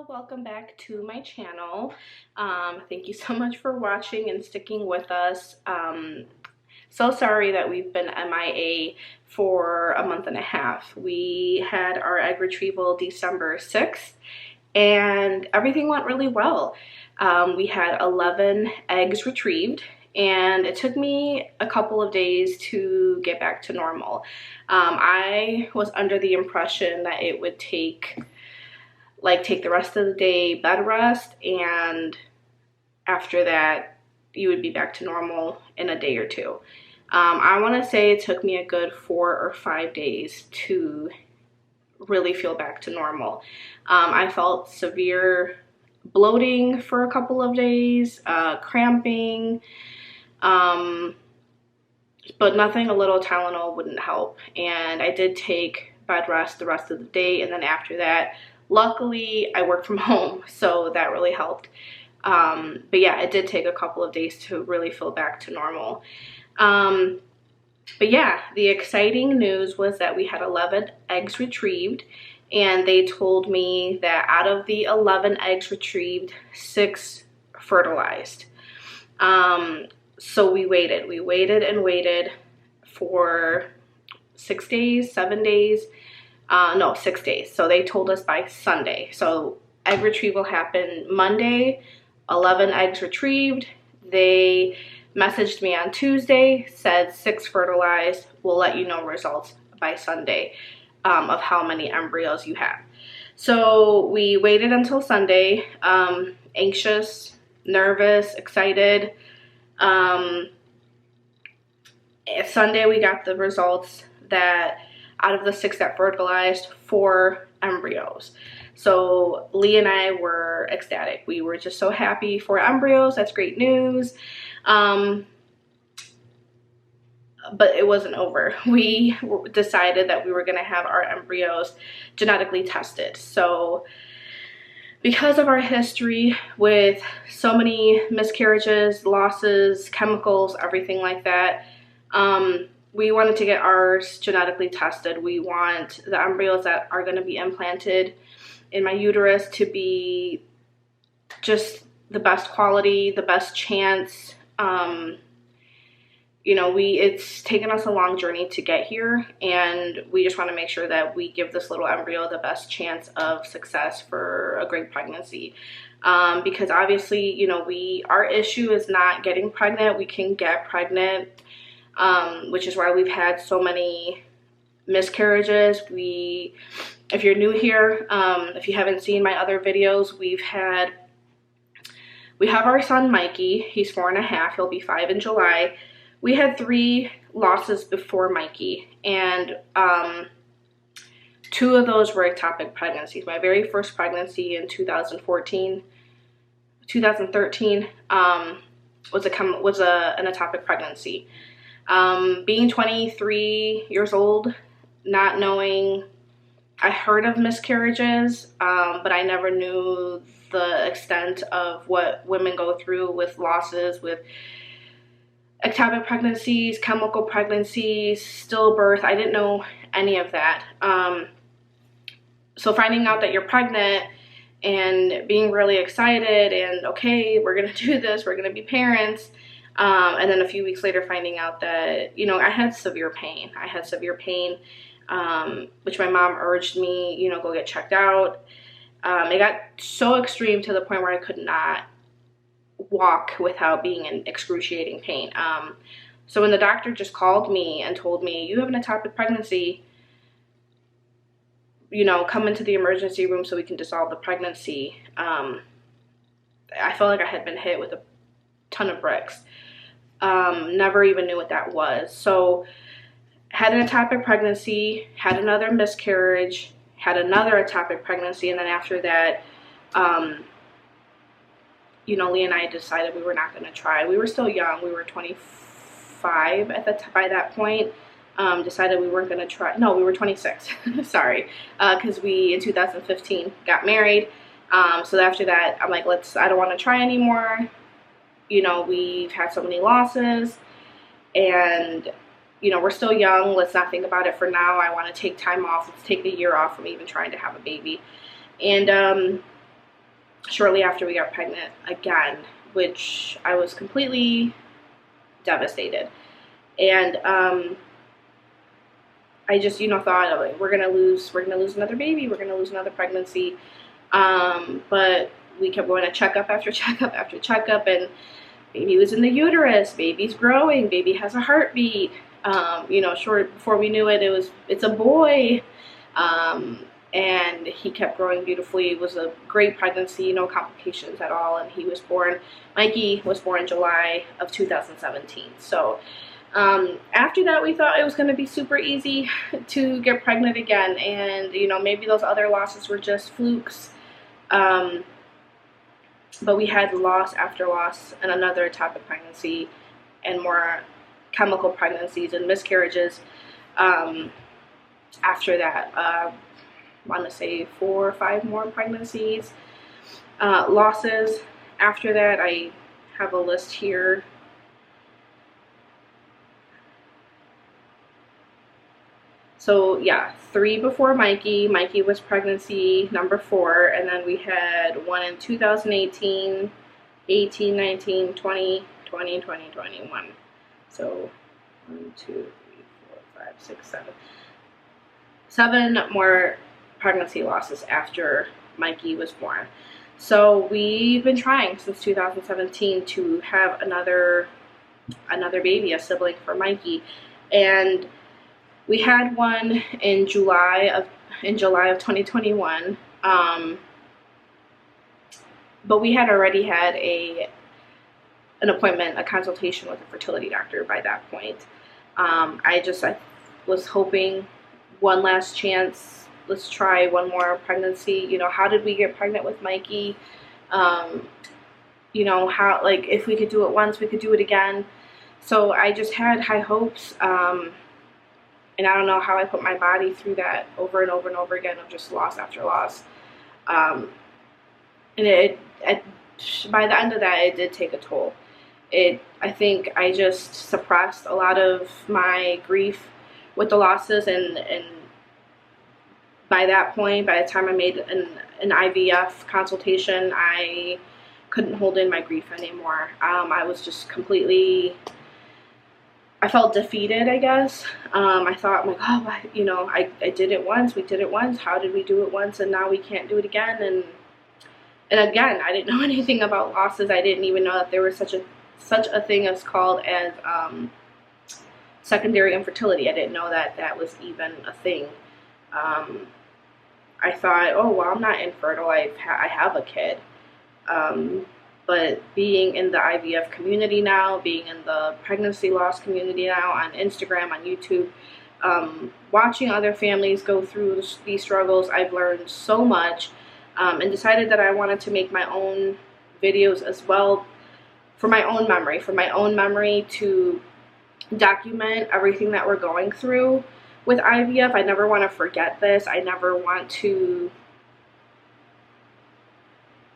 welcome back to my channel. Thank you so much for watching and sticking with us. So sorry that we've been MIA for a month and a half. We had our egg retrieval December 6th and everything went really well. We had 11 eggs retrieved and it took me a couple of days to get back to normal. I was under the impression that it would take the rest of the day bed rest, and after that you would be back to normal in a day or two. I want to say it took me a good 4 or 5 days to really feel back to normal. I felt severe bloating for a couple of days, cramping, but nothing a little Tylenol wouldn't help. And I did take bed rest the rest of the day, and then after that, luckily I work from home, so that really helped. But yeah, it did take a couple of days to really feel back to normal. But yeah, the exciting news was that we had 11 eggs retrieved, and they told me that out of the 11 eggs retrieved, 6 fertilized. So we waited and waited for 6 days, 7 days. No, 6 days. So they told us by Sunday. So egg retrieval happened Monday, 11 eggs retrieved. They messaged me on Tuesday, said 6 fertilized. We'll let you know results by Sunday of how many embryos you have. So we waited until Sunday, anxious, nervous, excited. Sunday we got the results that out of the 6 that fertilized, 4 embryos. So Lee and I were ecstatic. We were just so happy for embryos. That's great news. But it wasn't over. We decided that we were going to have our embryos genetically tested. So because of our history with so many miscarriages, losses, chemicals, everything like that, we wanted to get ours genetically tested. We want the embryos that are going to be implanted in my uterus to be just the best quality, the best chance. You know, it's taken us a long journey to get here, and we just want to make sure that we give this little embryo the best chance of success for a great pregnancy. Because obviously, you know, our issue is not getting pregnant. We can get pregnant, which is why we've had so many miscarriages. If you're new here, if you haven't seen my other videos, we have our son Mikey. He's 4.5. He'll be 5 in July. We had 3 losses before Mikey, and 2 of those were ectopic pregnancies. My very first pregnancy in 2013 was an ectopic pregnancy. Being 23 years old, not knowing, I heard of miscarriages, but I never knew the extent of what women go through with losses, with ectopic pregnancies, chemical pregnancies, stillbirth. I didn't know any of that. So finding out that you're pregnant and being really excited and, okay, we're gonna do this, we're gonna be parents. And then a few weeks later finding out that, you know, I had severe pain. Which my mom urged me, you know, go get checked out. It got so extreme to the point where I could not walk without being in excruciating pain. So when the doctor just called me and told me, you have an ectopic pregnancy, you know, come into the emergency room so we can dissolve the pregnancy, I felt like I had been hit with a ton of bricks. Never even knew what that was. So had an ectopic pregnancy, had another miscarriage, had another ectopic pregnancy, and then after that, you know, Lee and I decided we were not going to try. We were still young. We were 25 by that point. Decided we weren't going to try. No, we were 26. Sorry, because we in 2015 got married. So after that, I'm like, I don't want to try anymore. You know, we've had so many losses, and you know, we're still young. Let's not think about it for now. I want to take time off. Let's take a year off from even trying to have a baby. And shortly after we got pregnant again, which I was completely devastated. And I just, thought like we're gonna lose another baby, we're gonna lose another pregnancy. But we kept going to checkup after checkup after checkup, and baby was in the uterus, baby's growing, baby has a heartbeat. Short before we knew it, it's a boy. And he kept growing beautifully. It was a great pregnancy, no complications at all. And Mikey was born in July of 2017. So after that, we thought it was going to be super easy to get pregnant again. And, maybe those other losses were just flukes. But we had loss after loss and another ectopic pregnancy and more chemical pregnancies and miscarriages after that. I want to say 4 or 5 more pregnancies, losses. After that, I have a list here. So yeah, 3 before Mikey. Mikey was pregnancy number 4, and then we had 1 in 2018, 18, 19, 20, 20, 20, 21. So 1, 2, 3, 4, 5, 6, 7. 7 more pregnancy losses after Mikey was born. So we've been trying since 2017 to have another baby, a sibling for Mikey, and we had one in July of 2021. But we had already had an appointment, a consultation with a fertility doctor by that point. I was hoping one last chance. Let's try one more pregnancy. How did we get pregnant with Mikey? How, like, if we could do it once, we could do it again. So I just had high hopes. And I don't know how I put my body through that over and over and over again of just loss after loss. And by the end of that, it did take a toll. I think I just suppressed a lot of my grief with the losses, and by that point, by the time I made an IVF consultation, I couldn't hold in my grief anymore. I was just I felt defeated, I guess. I thought, like, I did it once, we did it once, how did we do it once, and now we can't do it again? And again, I didn't know anything about losses. I didn't even know that there was such a thing as called as secondary infertility. I didn't know that was even a thing. I thought, oh, well, I'm not infertile, I have a kid. But being in the IVF community now, being in the pregnancy loss community now, on Instagram, on YouTube, watching other families go through these struggles, I've learned so much, and decided that I wanted to make my own videos as well for my own memory to document everything that we're going through with IVF. I never want to forget this. I never want to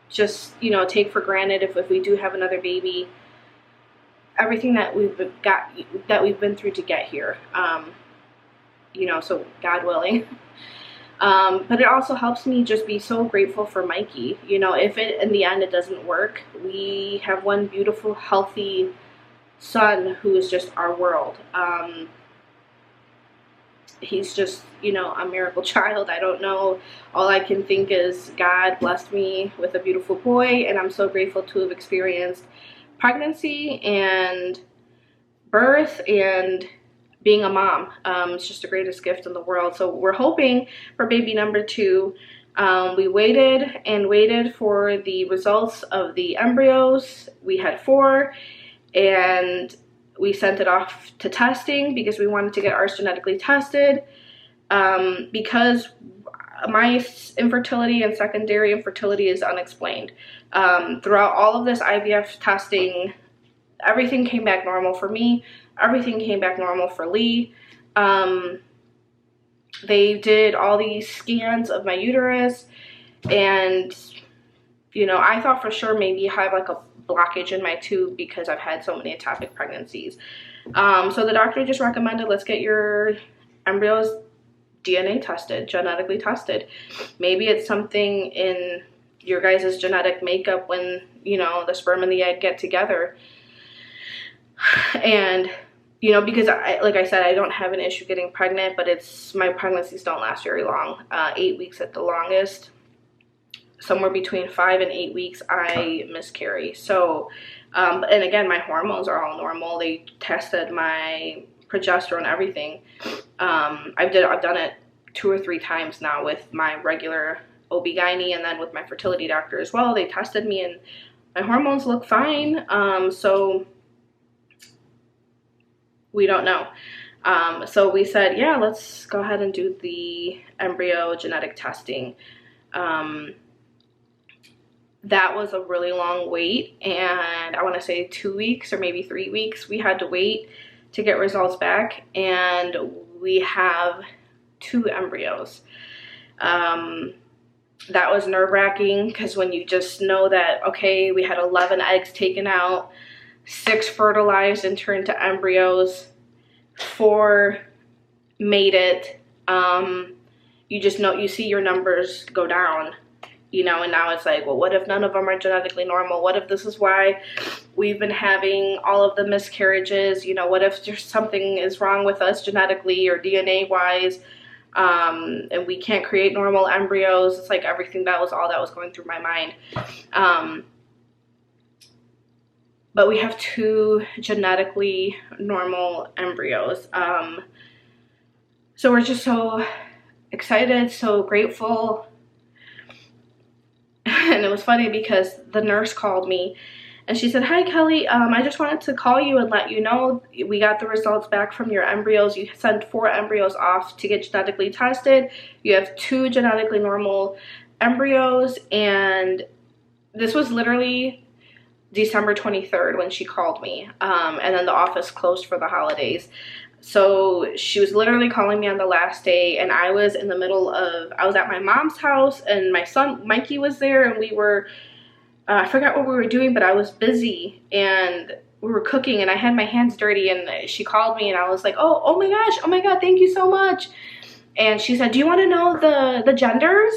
just, take for granted if we do have another baby, everything that we've been through to get here. So God willing. But it also helps me just be so grateful for Mikey. If in the end it doesn't work, we have one beautiful, healthy son who is just our world. He's just, a miracle child. I don't know. All I can think is God blessed me with a beautiful boy, and I'm so grateful to have experienced pregnancy and birth and being a mom. It's just the greatest gift in the world. So we're hoping for baby number 2. We waited and waited for the results of the embryos. We had 4, and we sent it off to testing because we wanted to get ours genetically tested, because my infertility and secondary infertility is unexplained. Throughout all of this IVF testing, everything came back normal for me. Everything came back normal for Lee. They did all these scans of my uterus, and I thought for sure maybe I have like a blockage in my tube because I've had so many ectopic pregnancies. So the doctor just recommended, let's get your embryos DNA tested, genetically tested. Maybe it's something in your guys' genetic makeup when, you know, the sperm and the egg get together. And, you know, because like I said, I don't have an issue getting pregnant, but my pregnancies don't last very long, 8 weeks at the longest. Somewhere between 5 and 8 weeks, I miscarry. So, and again, my hormones are all normal. They tested my progesterone, everything. I've done it 2 or 3 times now with my regular OB-GYN and then with my fertility doctor as well. They tested me and my hormones look fine. So we don't know. So we said, yeah, let's go ahead and do the embryo genetic testing. That was a really long wait, and I want to say 2 weeks or maybe 3 weeks we had to wait to get results back, and we have 2 embryos. That was nerve-wracking because when you just know that, okay, we had 11 eggs taken out, 6 fertilized and turned to embryos, 4 made it, you just know, you see your numbers go down, you know, and now it's like, well, what if none of them are genetically normal? What if this is why we've been having all of the miscarriages? You know, what if there's something is wrong with us genetically or DNA wise, and we can't create normal embryos? It's like everything, that was all that was going through my mind. But we have 2 genetically normal embryos. So we're just so excited, so grateful. And it was funny because the nurse called me and she said, hi Kelly, I just wanted to call you and let you know we got the results back from your embryos. You sent 4 embryos off to get genetically tested. You have 2 genetically normal embryos, and this was literally December 23rd when she called me, and then the office closed for the holidays. So she was literally calling me on the last day, and I was in the middle of, I was at my mom's house, and my son Mikey was there, and we were, I forgot what we were doing, but I was busy, and we were cooking, and I had my hands dirty, and she called me, and I was like, oh my gosh, oh my God, thank you so much. And she said, do you want to know the genders?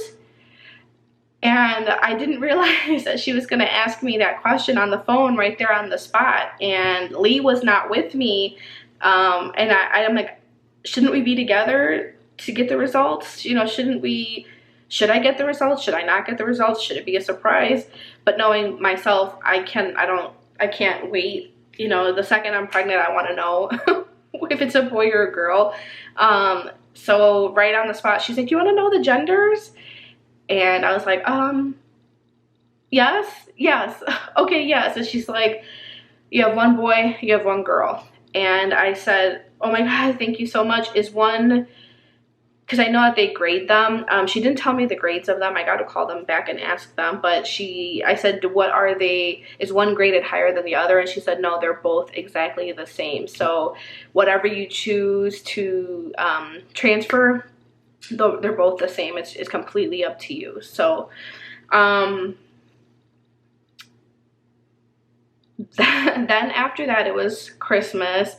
And I didn't realize that she was going to ask me that question on the phone right there on the spot. And Lee was not with me. And I'm like, shouldn't we be together to get the results? You know, should I get the results? Should I not get the results? Should it be a surprise? But knowing myself, I can't wait. You know, the second I'm pregnant, I want to know if it's a boy or a girl. So right on the spot, she's like, do you want to know the genders? And I was like, yes, okay, yes. And she's like, you have 1 boy, you have 1 girl. And I said, oh my God, thank you so much. Is one, because I know that they grade them. She didn't tell me the grades of them. I got to call them back and ask them. But I said, what are they? Is one graded higher than the other? And she said, no, they're both exactly the same. So whatever you choose to transfer, they're both the same. It's completely up to you. So then after that, it was Christmas.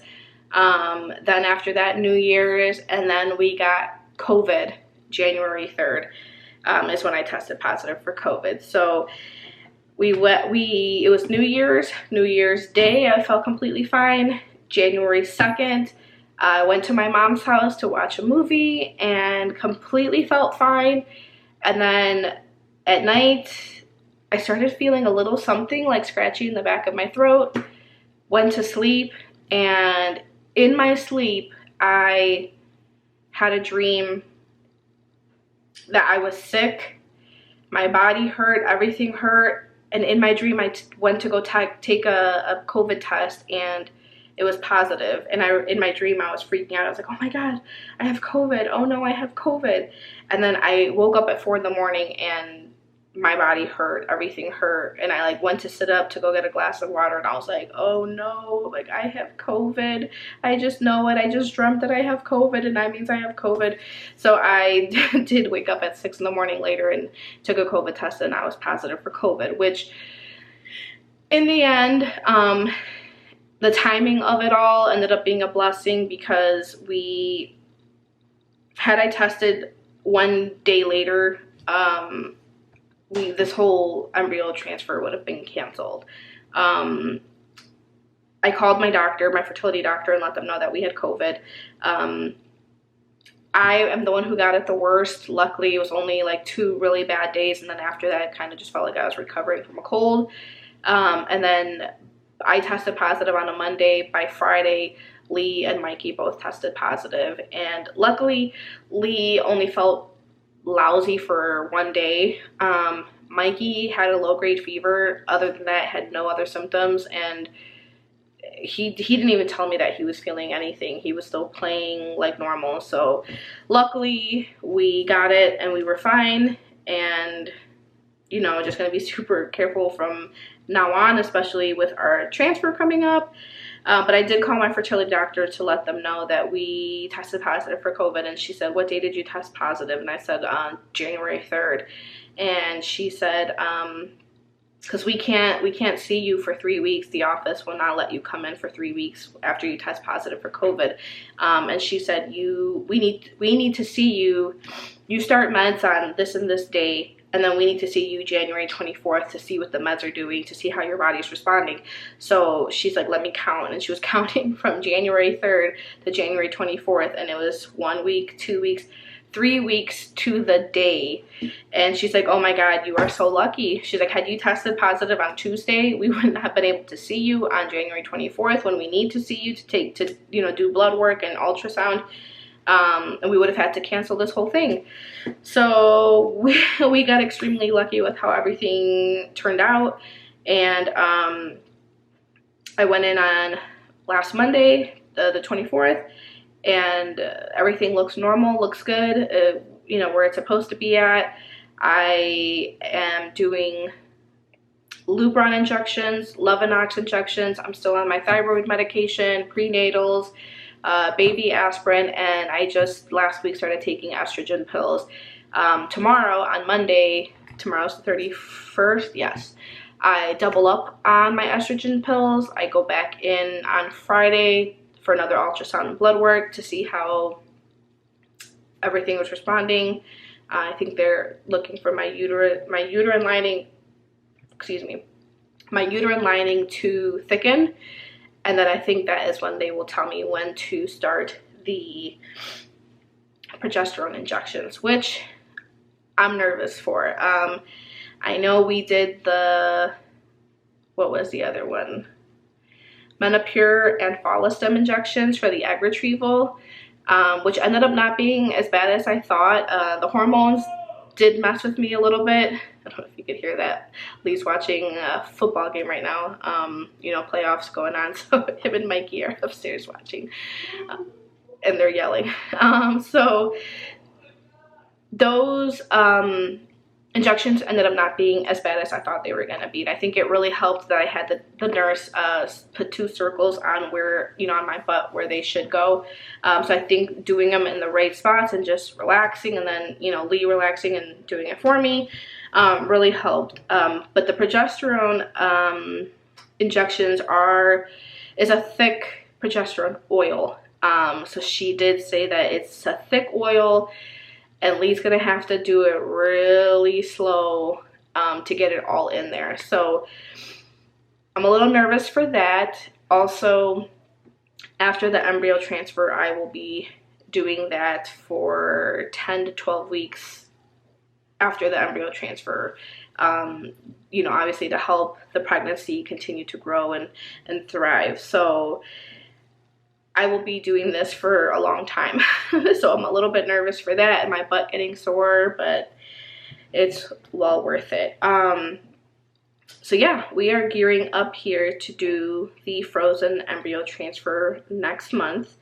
Then after that, New Year's, and then we got COVID. January 3rd is when I tested positive for COVID. So it was New Year's Day, I felt completely fine. January 2nd, I went to my mom's house to watch a movie and completely felt fine. And then at night, I started feeling a little something like scratchy in the back of my throat. Went to sleep, and in my sleep, I had a dream that I was sick. My body hurt, everything hurt. And in my dream, I went to go take a COVID test, and it was positive. And in my dream, I was freaking out. I was like, oh my God, I have COVID. Oh no, I have COVID. And then I woke up at 4 in the morning, and my body hurt, everything hurt. And I like went to sit up to go get a glass of water, and I was like, oh no, like I have COVID. I just know it. I just dreamt that I have COVID, and that means I have COVID. So I did wake up at 6 in the morning later and took a COVID test, and I was positive for COVID, which in the end, the timing of it all ended up being a blessing, because had I tested 1 day later, this whole embryo transfer would have been canceled. I called my doctor, my fertility doctor, and let them know that we had COVID. I am the one who got it the worst. Luckily, it was only like 2 really bad days, and then after that, it kind of just felt like I was recovering from a cold. And then I tested positive on a Monday. By Friday, Lee and Mikey both tested positive, and luckily, Lee only felt lousy for 1 day. Mikey had a low-grade fever. Other than that, had no other symptoms, and he didn't even tell me that he was feeling anything. He was still playing like normal. So luckily we got it and we were fine, and you know, just gonna be super careful from now on, especially with our transfer coming up. But I did call my fertility doctor to let them know that we tested positive for COVID, and she said, "What day did you test positive?" And I said, on January 3rd. And she said, because we can't see you for 3 weeks. The office will not let you come in for 3 weeks after you test positive for COVID. And she said, we need to see you. You start meds on this and this day, and then we need to see you January 24th to see what the meds are doing, to see how your body's responding. So she's like, let me count. And she was counting from January 3rd to January 24th, and it was 1 week, 2 weeks, 3 weeks to the day. And she's like, oh my God, you are so lucky. She's like, had you tested positive on Tuesday, we wouldn't have been able to see you on January 24th when we need to see you to you know, do blood work and ultrasound. And we would have had to cancel this whole thing. So we got extremely lucky with how everything turned out. And I went in on last Monday, the 24th, and everything looks normal, looks good, you know, where it's supposed to be at. I am doing Lupron injections, Lovenox injections. I'm still on my thyroid medication, prenatals, baby aspirin, and I just last week started taking estrogen pills. Tomorrow, on Monday, tomorrow's the 31st, yes, I double up on my estrogen pills. I go back in on Friday for another ultrasound and blood work to see how everything was responding. I think they're looking for my uterine lining, my uterine lining to thicken. And then I think that is when they will tell me when to start the progesterone injections, which I'm nervous for. I know we did what was the other one? Menopur and Follistim injections for the egg retrieval, which ended up not being as bad as I thought. The hormones did mess with me a little bit. I don't know if you could hear that. Lee's watching a football game right now. You know, playoffs going on, so him and Mikey are upstairs watching, and they're yelling. So those injections ended up not being as bad as I thought they were gonna be. And I think it really helped that I had the nurse put 2 circles on where, you know, on my butt where they should go. So I think doing them in the right spots and just relaxing, and then, you know, Lee relaxing and doing it for me, really helped. But the progesterone injections is a thick progesterone oil. So she did say that it's a thick oil, and Lee's gonna have to do it really slow to get it all in there. So I'm a little nervous for that. Also, after the embryo transfer, I will be doing that for 10 to 12 weeks after the embryo transfer. You know, obviously to help the pregnancy continue to grow and thrive. So I will be doing this for a long time. So I'm a little bit nervous for that, and my butt getting sore, but it's well worth it. So yeah, we are gearing up here to do the frozen embryo transfer next month.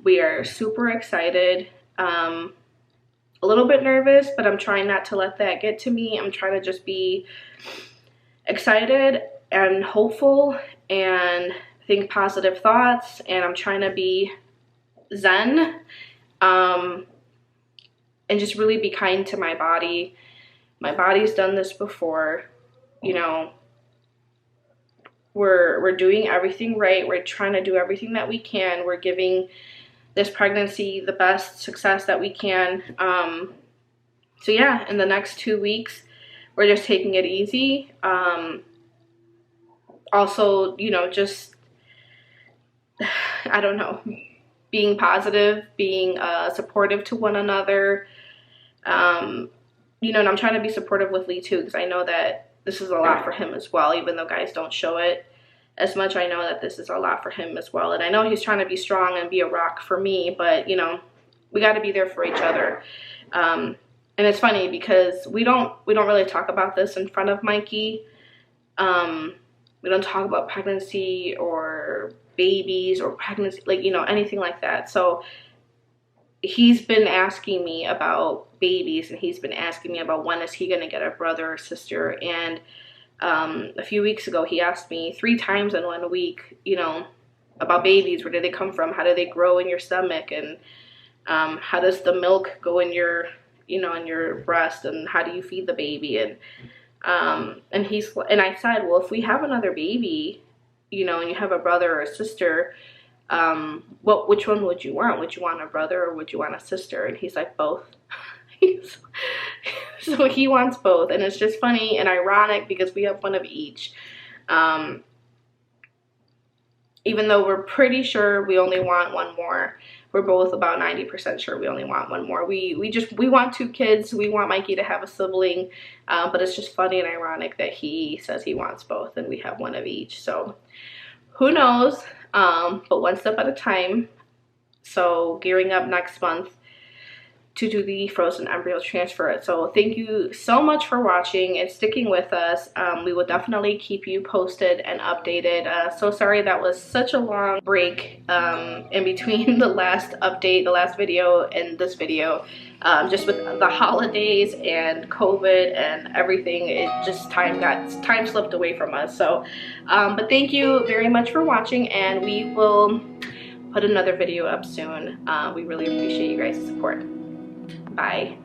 We are super excited. A little bit nervous, but I'm trying not to let that get to me. I'm trying to just be excited and hopeful and think positive thoughts, and I'm trying to be zen, and just really be kind to my body. My body's done this before, you know. We're doing everything right. We're trying to do everything that we can. We're giving this pregnancy the best success that we can. So yeah, in the next 2 weeks, we're just taking it easy. Also, you know, just, I don't know, being positive, being supportive to one another. You know, and I'm trying to be supportive with Lee too, because I know that this is a lot for him as well, even though guys don't show it as much. I know that this is a lot for him as well, and I know he's trying to be strong and be a rock for me, but you know, we got to be there for each other. And it's funny because we don't really talk about this in front of Mikey. We don't talk about pregnancy or babies or pregnancy, like, you know, anything like that. So he's been asking me about babies, and he's been asking me about when is he going to get a brother or sister. And a few weeks ago, he asked me 3 times in 1 week, you know, about babies. Where do they come from? How do they grow in your stomach? And how does the milk go in your, you know, in your breast? And how do you feed the baby? And I said, well, if we have another baby, you know, and you have a brother or a sister, which one would you want? Would you want a brother or would you want a sister? And he's like, both. So he wants both, and it's just funny and ironic because we have one of each. Even though we're pretty sure we only want one more, we're both about 90% sure we only want one more. We want 2 kids. We want Mikey to have a sibling, but it's just funny and ironic that he says he wants both and we have one of each. So who knows, but one step at a time. So gearing up next month to do the frozen embryo transfer. So thank you so much for watching and sticking with us. We will definitely keep you posted and updated. So sorry that was such a long break in between the last update, the last video and this video. Just with the holidays and COVID and everything, it just time slipped away from us. So but thank you very much for watching, and we will put another video up soon. We really appreciate you guys' support. Bye.